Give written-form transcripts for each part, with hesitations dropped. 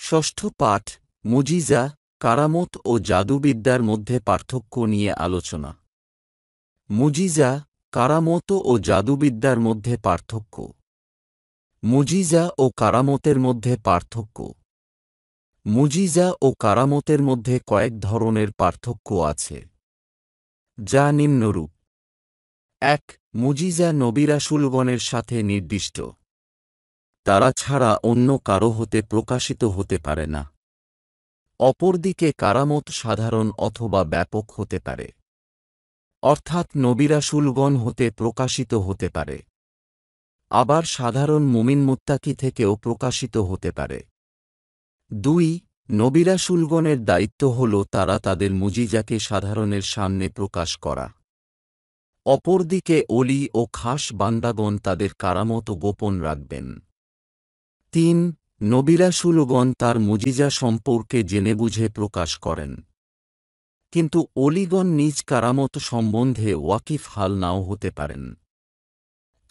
ষষ্ঠ পাঠ মুজিজা, কারামত ও জাদুবিদ্যার মধ্যে পার্থক্য নিয়ে আলোচনা। মুজিজা, কারামত ও জাদুবিদ্যার মধ্যে পার্থক্য। মুজিজা ও কারামতের মধ্যে পার্থক্য। মুজিজা ও কারামতের মধ্যে কয়েক ধরনের পার্থক্য আছে, যা নিম্নরূপ। ১. মুজিজা নবী রাসূলগণের সাথে নির্দিষ্ট। তারা ছাড়া অন্য কারো হতে প্রকাশিত হতে পারে না। অপরদিকে কারামত সাধারণ অথবা ব্যাপক হতে পারে, অর্থাৎ নবী রাসূলগণ হতে প্রকাশিত হতে পারে। আবার সাধারণ মুমিন মুত্তাকি থেকেও প্রকাশিত হতে পারে। ২. নবী রাসূলগণের দায়িত্ব হল তারা তাদের মুজিজাকে সাধারণের সামনে প্রকাশ করা। অপরদিকে অলি ও খাস বান্দাগণ তাদের কারামত গোপন রাখবেন। ৩. নবী রাসূলগণ তার মুজিজা সম্পর্কে জেনে বুঝে প্রকাশ করেন, কিন্তু অলিগণ নিজ কারামত সম্বন্ধে ওয়াকিফ হাল নাও হতে পারেন।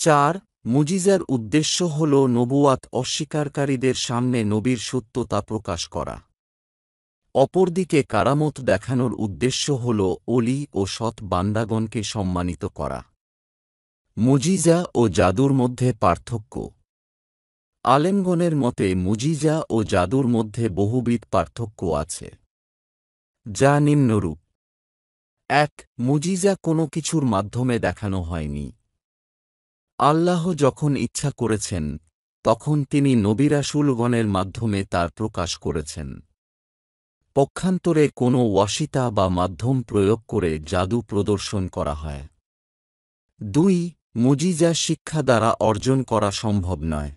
৪. মুজিজার উদ্দেশ্য হল নবুয়াত অস্বীকারীদের সামনে নবীর সত্যতা প্রকাশ করা। অপরদিকে কারামত দেখানোর উদ্দেশ্য হল অলি ও সৎ বান্দাগণকে সম্মানিত করা। মুজিজা ও জাদুর মধ্যে পার্থক্য। আলেমগণের মতে মুজিজা ও জাদুর মধ্যে বহুবিধ পার্থক্য আছে, যা নিম্নরূপ। ১. মুজিজা কোনো কিছুর মাধ্যমে দেখানো হয়নি। আল্লাহ যখন ইচ্ছা করেছেন, তখন তিনি নবী রাসূলগণের মাধ্যমে তার প্রকাশ করেছেন। পক্ষান্তরে কোনো ওয়াসিতা বা মাধ্যম প্রয়োগ করে জাদু প্রদর্শন করা হয়। ২. মুজিজা শিক্ষা দ্বারা অর্জন করা সম্ভব নয়,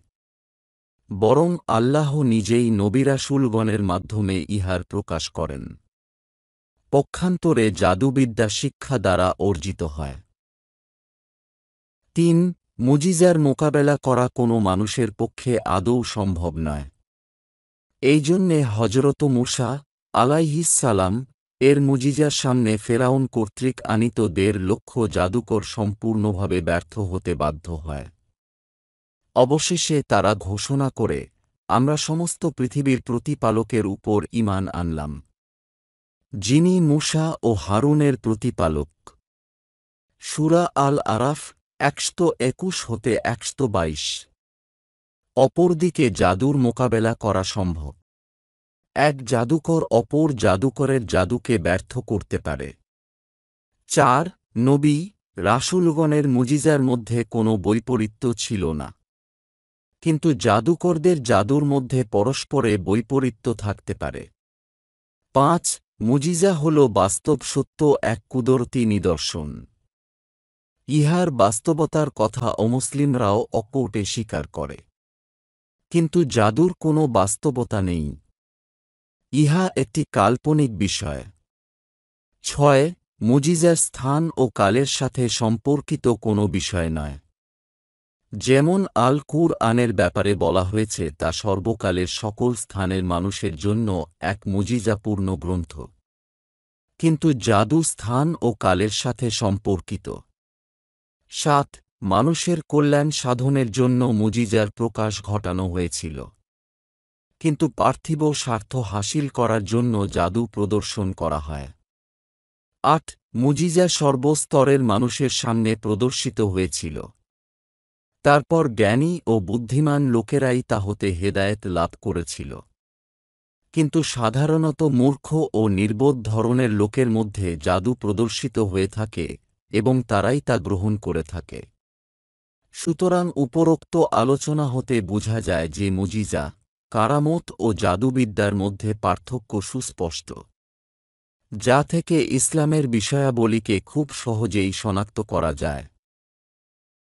বরং আল্লাহ নিজেই নবী রাসূলগণের মাধ্যমে ইহার প্রকাশ করেন। পক্ষান্তরে জাদুবিদ্যা শিক্ষা দ্বারা অর্জিত হয়। ৩. মুজিজার মোকাবেলা করা কোনো মানুষের পক্ষে আদৌ সম্ভব নয়। এই জন্যে হযরত মূসা আলাইহিসসালাম এর মুজিজার সামনে ফেরাউন কর্তৃক আনিত ১.৫ লক্ষ জাদুকর সম্পূর্ণভাবে ব্যর্থ হতে বাধ্য হয়। অবশেষে তারা ঘোষণা করে, আমরা সমস্ত পৃথিবীর প্রতিপালকের উপর ঈমান আনলাম, যিনি মূসা ও হারুনের প্রতিপালক। সূরা আল-আরাফ ১২১ হতে ১২২। অপরদিকে জাদুর মোকাবেলা করা সম্ভব। এক জাদুকর অপর জাদুকরের জাদুকে ব্যর্থ করতে পারে। ৪. নবী রাসূলগণের মুজিজার মধ্যে কোনো বৈপরীত্য ছিল না, কিন্তু জাদুকরদের জাদুর মধ্যে পরস্পরে বৈপরীত্য থাকতে পারে। ৫. মুজিজা হল বাস্তব সত্য এক কুদরতি নিদর্শন। ইহার বাস্তবতার কথা অমুসলিমরাও অকপটে স্বীকার করে, কিন্তু জাদুর কোনো বাস্তবতা নেই। ইহা একটি কাল্পনিক বিষয়। ৬. মুজিজার স্থান ও কালের সাথে সম্পর্কিত কোনো বিষয় নয়। যেমন আল কুরআনের ব্যাপারে বলা হয়েছে, তা সর্বকালের সকল স্থানের মানুষের জন্য এক মুজিজাপূর্ণ গ্রন্থ। কিন্তু জাদু স্থান ও কালের সাথে সম্পর্কিত। ৭. মানুষের কল্যাণ সাধনের জন্য মুজিজার প্রকাশ ঘটানো হয়েছিল, কিন্তু পার্থিব স্বার্থ হাসিল করার জন্য জাদু প্রদর্শন করা হয়। ৮. মুজিজা সর্বস্তরের মানুষের সামনে প্রদর্শিত হয়েছিল, তারপর জ্ঞানী ও বুদ্ধিমান লোকেরাই তা হতে হেদায়েত লাভ করেছিল, কিন্তু সাধারণত মূর্খ ও নির্বোধ ধরনের লোকের মধ্যে জাদু প্রদর্শিত হয়ে থাকে এবং তারাই তা গ্রহণ করে থাকে। সুতরাং উপরোক্ত আলোচনা হতে বোঝা যায় যে মুজিজা, কারামত ও জাদুবিদ্যার মধ্যে পার্থক্য সুস্পষ্ট, যা থেকে ইসলামের বিষয়াবলীকে খুব সহজেই শনাক্ত করা যায়।